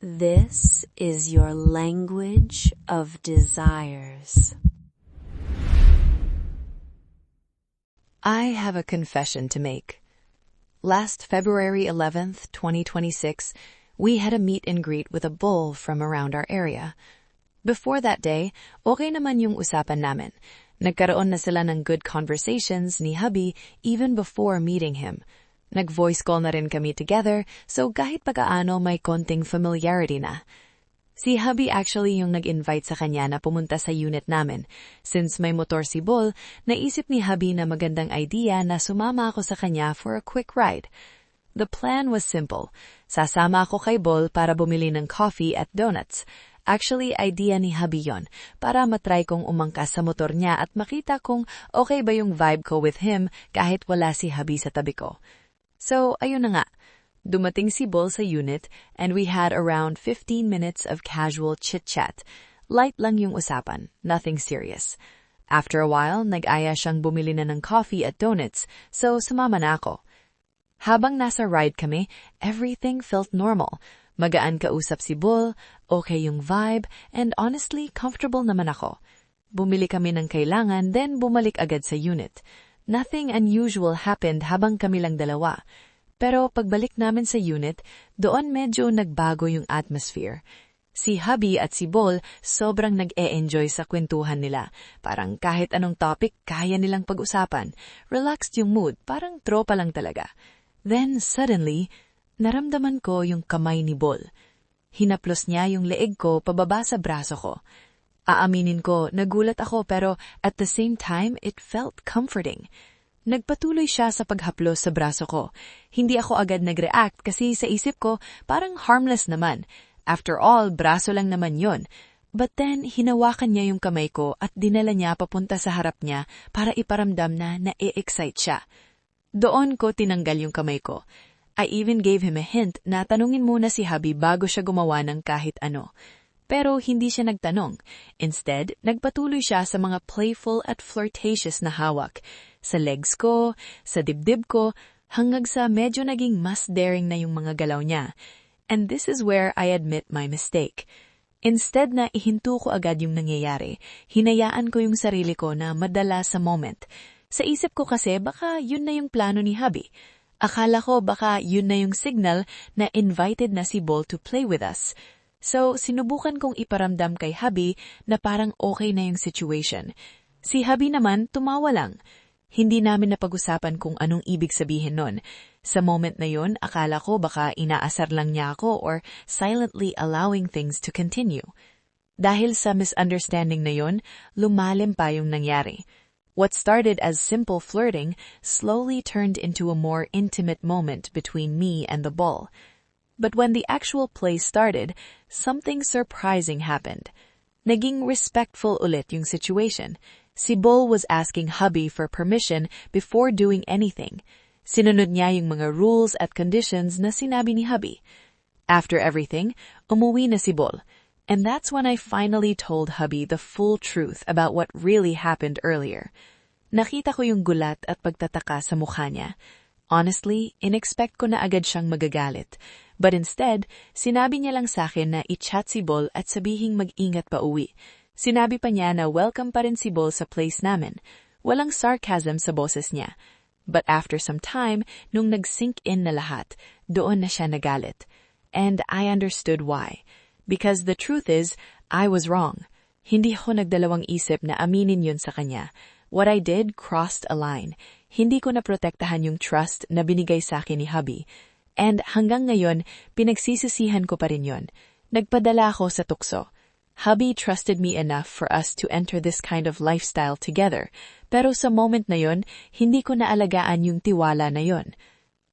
This is your language of desires. I have a confession to make. Last February 11th, 2026, we had a meet and greet with a bull from around our area. Before that day, okay naman yung usapan namin. Nagkaroon na sila ng good conversations ni hubby even before meeting him. Nag-voice call na rin kami together, so kahit pagkaano may konting familiarity na. Si hubby actually yung nag-invite sa kanya na pumunta sa unit namin. Since may motor si Bol, naisip ni hubby na magandang idea na sumama ako sa kanya for a quick ride. The plan was simple. Sasama ako kay Bol para bumili ng coffee at donuts. Actually, idea ni hubby yon para matry kong umangkas sa motor niya at makita kung okay ba yung vibe ko with him kahit wala si hubby sa tabi ko. So, ayun na nga. Dumating si Bol sa unit and we had around 15 minutes of casual chit-chat. Light lang yung usapan, nothing serious. After a while, nag-aya siyang bumili na ng coffee at donuts, so sumama na ako. Habang nasa ride kami, everything felt normal. Magaan kausap si Bol, okay yung vibe, and honestly, comfortable naman ako. Bumili kami ng kailangan, then bumalik agad sa unit. Nothing unusual happened habang kami lang dalawa. Pero pagbalik namin sa unit, doon medyo nagbago yung atmosphere. Si hubby at si Bol sobrang nag-e-enjoy sa kwentuhan nila. Parang kahit anong topic, kaya nilang pag-usapan. Relaxed yung mood, parang tropa lang talaga. Then suddenly, naramdaman ko yung kamay ni Bol. Hinaplos niya yung leeg ko pababa sa braso ko. Aaminin ko, nagulat ako pero at the same time, it felt comforting. Nagpatuloy siya sa paghaplos sa braso ko. Hindi ako agad nag-react kasi sa isip ko, parang harmless naman. After all, braso lang naman yon. But then, hinawakan niya yung kamay ko at dinala niya papunta sa harap niya para iparamdam na na-e-excite siya. Doon ko tinanggal yung kamay ko. I even gave him a hint na tanungin muna si hubby bago siya gumawa ng kahit ano. Pero hindi siya nagtanong. Instead, nagpatuloy siya sa mga playful at flirtatious na hawak. Sa legs ko, sa dibdib ko, hanggang sa medyo naging mas daring na yung mga galaw niya. And this is where I admit my mistake. Instead na ihinto ko agad yung nangyayari, hinayaan ko yung sarili ko na madala sa moment. Sa isip ko kasi baka yun na yung plano ni hubby. Akala ko baka yun na yung signal na invited na si Bol to play with us. So, sinubukan kong iparamdam kay hubby na parang okay na yung situation. Si hubby naman, tumawa lang. Hindi namin napag-usapan kung anong ibig sabihin nun. Sa moment na yun, akala ko baka inaasar lang niya ako or silently allowing things to continue. Dahil sa misunderstanding na yun, lumalim pa yung nangyari. What started as simple flirting slowly turned into a more intimate moment between me and the Bol. But when the actual play started, something surprising happened. Naging respectful ulit yung situation. Si Bol was asking hubby for permission before doing anything. Sinunod niya yung mga rules at conditions na sinabi ni hubby. After everything, umuwi na si Bol. And that's when I finally told hubby the full truth about what really happened earlier. Nakita ko yung gulat at pagtataka sa mukha niya. Honestly, inexpect ko na agad siyang magagalit. But instead, sinabi niya lang sa akin na i-chat si Bol at sabihing mag-ingat pa uwi. Sinabi pa niya na welcome pa rin si Bol sa place namin. Walang sarcasm sa boses niya. But after some time, nung nag-sink in na lahat, doon na siya nagalit. And I understood why. Because the truth is, I was wrong. Hindi ako nagdalawang isip na aminin yun sa kanya. What I did crossed a line. Hindi ko naprotektahan yung trust na binigay sa akin ni hubby. And hanggang ngayon, pinagsisisihan ko pa rin yun. Nagpadala ako sa tukso. Hubby trusted me enough for us to enter this kind of lifestyle together. Pero sa moment na yun, hindi ko naalagaan yung tiwala na yun.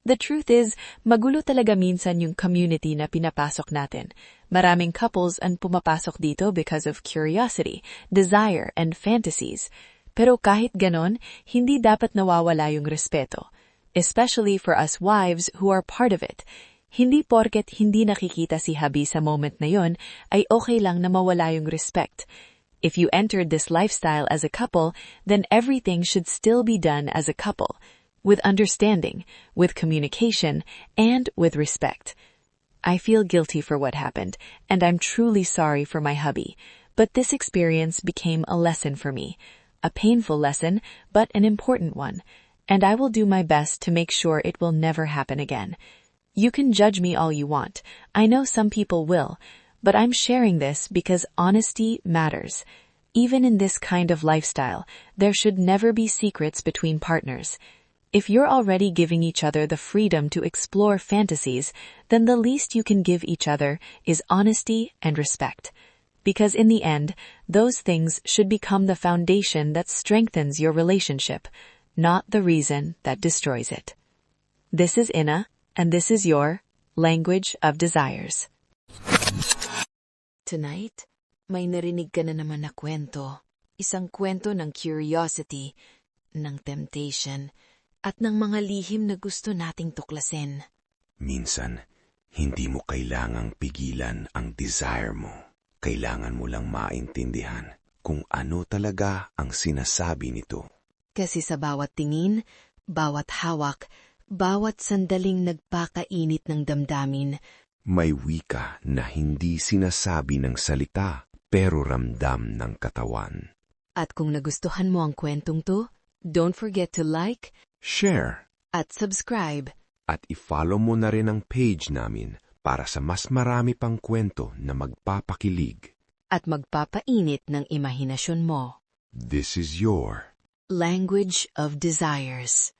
The truth is, magulo talaga minsan yung community na pinapasok natin. Maraming couples ang pumapasok dito because of curiosity, desire, and fantasies. Pero kahit ganon, hindi dapat nawawala yung respeto. Especially for us wives who are part of it. Hindi porket hindi nakikita si hubby sa moment na yon, ay okay lang na mawala yung respect. If you entered this lifestyle as a couple, then everything should still be done as a couple. With understanding, with communication, and with respect. I feel guilty for what happened, and I'm truly sorry for my hubby. But this experience became a lesson for me. A painful lesson, but an important one. And I will do my best to make sure it will never happen again. You can judge me all you want. I know some people will. But I'm sharing this because honesty matters. Even in this kind of lifestyle, there should never be secrets between partners. If you're already giving each other the freedom to explore fantasies, then the least you can give each other is honesty and respect. Because in the end, those things should become the foundation that strengthens your relationship, not the reason that destroys it. This is Ina, and this is your Language of Desires. Tonight, may narinig ka na naman na kwento. Isang kwento ng curiosity, ng temptation, at ng mga lihim na gusto nating tuklasin. Minsan, hindi mo kailangang pigilan ang desire mo. Kailangan mo lang maintindihan kung ano talaga ang sinasabi nito. Kasi sa bawat tingin, bawat hawak, bawat sandaling nagpakainit ng damdamin, May wika na hindi sinasabi ng salita pero ramdam ng katawan. at kung nagustuhan mo ang kwentong to, don't forget to like Share at subscribe. at i-follow mo na rin ang page namin para sa mas marami pang kwento na magpapakilig. At magpapainit ng imahinasyon mo. This is your Language of Desires.